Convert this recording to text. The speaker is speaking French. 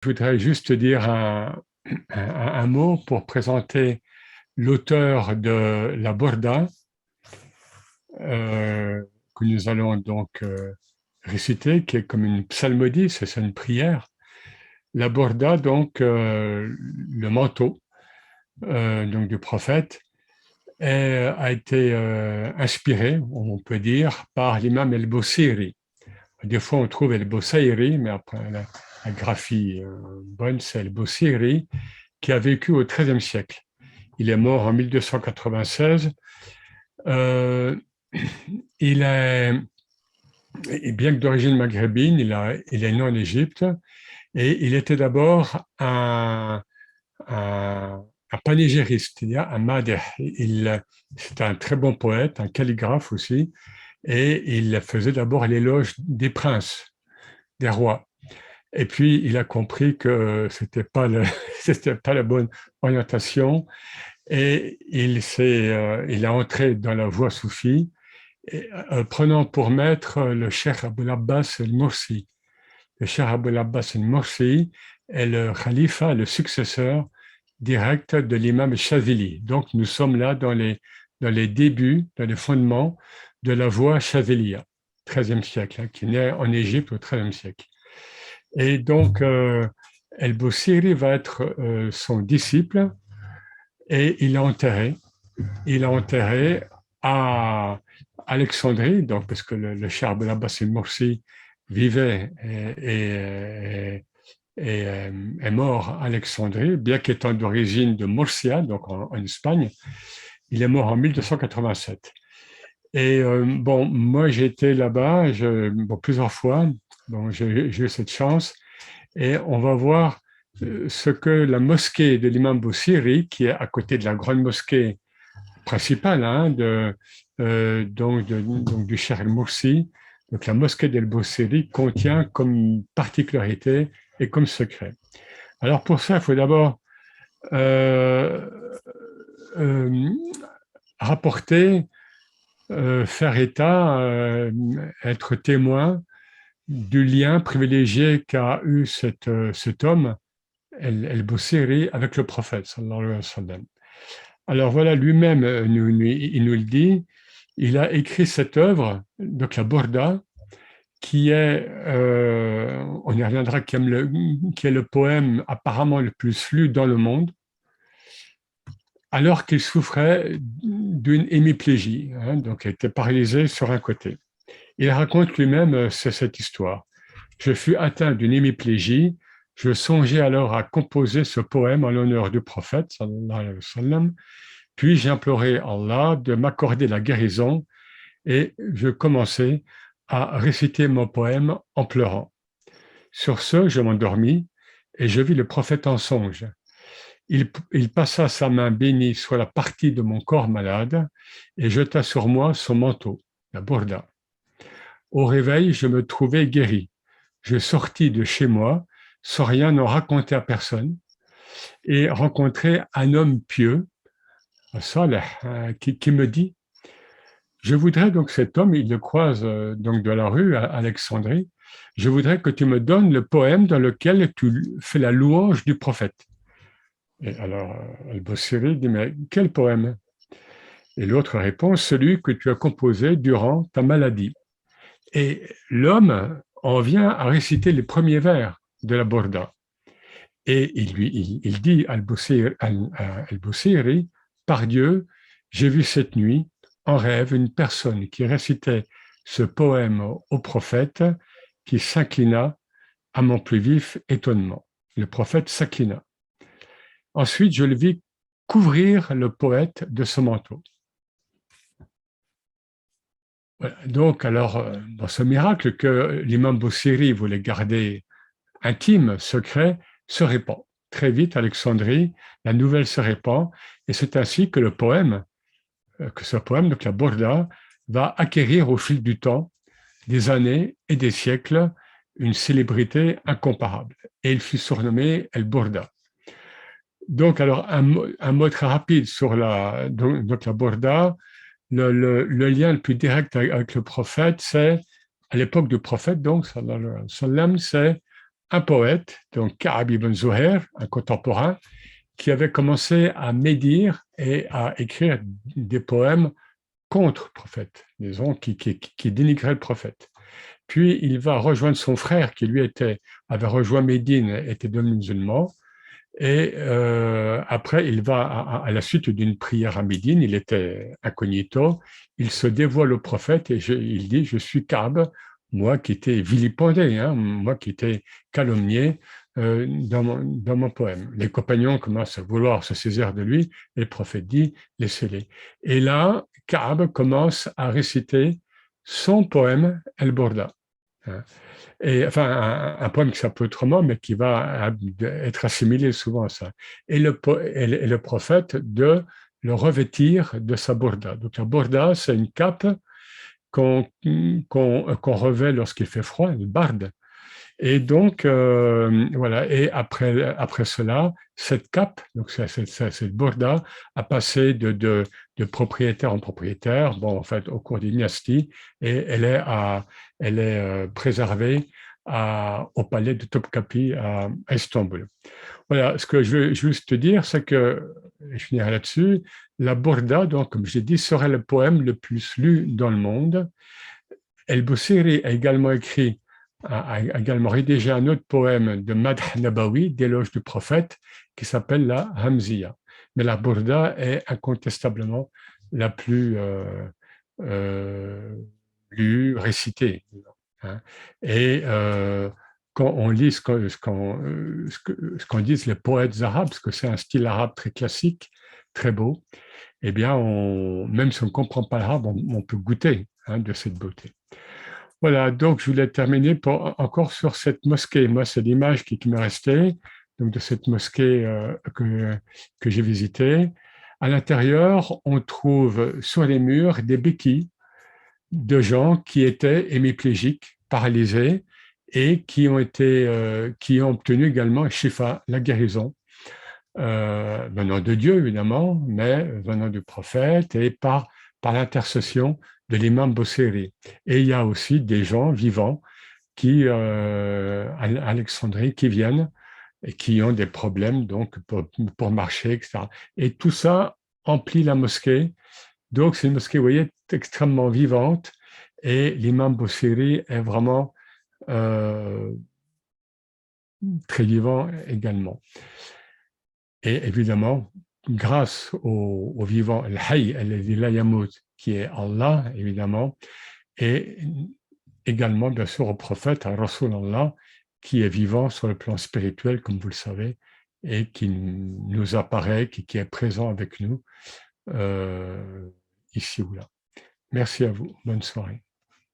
Je voudrais juste dire un mot pour présenter l'auteur de la Borda, euh, que nous allons donc réciter, qui est comme une psalmodie, c'est une prière. La Borda, donc le manteau donc du prophète, a été inspiré, on peut dire, par l'imam El-Bosiri. Des fois, on trouve El-Bosayri, mais après la graphie bonne, c'est El-Bosiri, qui a vécu au XIIIe siècle. Il est mort en 1296. Euh, il est, bien que d'origine maghrébine, il est né en Égypte et il était d'abord un panégyriste, c'est-à-dire un madeh. C'était un très bon poète, un calligraphe aussi, et il faisait d'abord l'éloge des princes, des rois. Et puis, il a compris que c'était pas la bonne orientation et il a entré dans la voie soufie, prenant pour maître le cheikh Abul Abbas el-Mursi. Le cheikh Abul Abbas el-Mursi est le khalifa, le successeur direct de l'imam Chazili. Donc, nous sommes là dans les débuts, dans les fondements de la voie Chaziliya, 13e siècle, hein, qui naît en Égypte au 13e siècle. Et donc, El-Bosiri va être son disciple et il est enterré. Il est enterré à Alexandrie, donc, parce que le cheikh Abul Abbas el-Mursi vivait et est mort à Alexandrie, bien qu'étant d'origine de Murcia, donc en Espagne. Il est mort en 1287. Et bon, moi j'ai été là-bas plusieurs fois. Bon, j'ai eu cette chance. Et on va voir ce que la mosquée de l'imam Boussiri, qui est à côté de la grande mosquée principale hein, donc du Cheikh el-Moursi, donc la mosquée d'El Boussiri contient comme particularité et comme secret. Alors pour ça, il faut d'abord euh, euh, rapporter, faire état, être témoin du lien privilégié qu'a eu cet homme, El-Boussiri, avec le prophète, sallallahu alayhi wa sallam. Alors voilà, lui-même, il nous le dit, il a écrit cette œuvre, donc la Borda, qui est, on y reviendra, qui est le poème apparemment le plus lu dans le monde, alors qu'il souffrait d'une hémiplégie, hein, donc il était paralysé sur un côté. Il raconte lui-même cette histoire. Je fus atteint d'une hémiplégie, je songeais alors à composer ce poème en l'honneur du prophète, sallallahu alayhi wa sallam, puis j'implorai Allah de m'accorder la guérison et je commençai à réciter mon poème en pleurant. Sur ce, je m'endormis et je vis le prophète en songe. Il passa sa main bénie sur la partie de mon corps malade et jeta sur moi son manteau, la burda. Au réveil, je me trouvais guéri. Je sortis de chez moi sans rien en raconter à personne et rencontrai un homme pieux, Saleh, qui me dit, je voudrais donc cet homme, il le croise donc de la rue à Alexandrie, je voudrais que tu me donnes le poème dans lequel tu fais la louange du prophète. Et alors, Al-Bosiri dit, mais quel poème? Et l'autre répond, celui que tu as composé durant ta maladie. Et l'homme en vient à réciter les premiers vers de la Borda. Et il dit Al-Bosiri, par Dieu, j'ai vu cette nuit, en rêve, une personne qui récitait ce poème au prophète qui s'inclina à mon plus vif étonnement. Le prophète s'inclina. Ensuite, je le vis couvrir le poète de ce manteau. Voilà. Donc, alors, dans ce miracle que l'imam Boussiri voulait garder intime, secret, se répand. Très vite, Alexandrie, la nouvelle se répand, et c'est ainsi que ce poème, donc la Borda, va acquérir au fil du temps, des années et des siècles, une célébrité incomparable. Et il fut surnommé El Borda. Donc, alors, un mot très rapide sur donc la Borda. Le lien le plus direct avec le prophète, c'est, à l'époque du prophète, donc, sallallahu alayhi wa sallam, c'est un poète, donc Ka'ab ibn Zuhair, un contemporain, qui avait commencé à médire et à écrire des poèmes contre le prophète, disons, qui dénigraient le prophète. Puis il va rejoindre son frère qui lui avait rejoint Médine, était devenu musulman, et après il va à la suite d'une prière à Médine, il était incognito, il se dévoile au prophète et il dit je suis Ka'b, moi qui étais vilipendé, hein, moi qui étais calomnié dans mon poème. Les compagnons commencent à vouloir se saisir de lui et le prophète dit laissez-les. Et là, Ka'b commence à réciter son poème El Borda. Hein. Et, enfin, un poème qui s'appelle autrement, mais qui va être assimilé souvent à ça. Et le prophète de le revêtir de sa borda. Donc la borda, c'est une cape qu'on revêt lorsqu'il fait froid, une barde. Et donc, voilà, et après cela, cette cape, donc cette borda, a passé de propriétaire en propriétaire, bon, en fait, au cours des dynasties, et elle est préservée au palais de Topkapi à Istanbul. Voilà, ce que je veux juste te dire, c'est que, je finirai là-dessus, la borda, donc, comme j'ai dit, serait le poème le plus lu dans le monde. El-Busiri a également rédigé un autre poème de Madh Nabawi, d'éloge du prophète, qui s'appelle la Hamziya. Mais la Burda est incontestablement la plus lue, récitée. Hein. Et quand on lit ce qu'en disent les poètes arabes, parce que c'est un style arabe très classique, très beau, eh bien, même si on ne comprend pas l'arabe, on peut goûter hein, de cette beauté. Voilà, donc je voulais terminer encore sur cette mosquée. Moi, c'est l'image qui m'est restée donc de cette mosquée que j'ai visitée. À l'intérieur, on trouve sur les murs des béquilles de gens qui étaient hémiplégiques, paralysés, et qui ont obtenu également Shifa, la guérison, venant de Dieu évidemment, mais venant du prophète et par l'intercession de l'imam Bosseri. Et il y a aussi des gens vivants à Alexandrie qui viennent et qui ont des problèmes donc pour marcher, etc. Et tout ça emplit la mosquée. Donc c'est une mosquée, vous voyez, extrêmement vivante. Et l'imam Bosseri est vraiment euh, très vivant également. Et évidemment, grâce au vivant, el Hayy, alladhi la yamut, qui est Allah, évidemment, et également, bien sûr, au prophète, à Rasulallah, qui est vivant sur le plan spirituel, comme vous le savez, et qui nous apparaît, qui est présent avec nous, ici ou là. Merci à vous. Bonne soirée.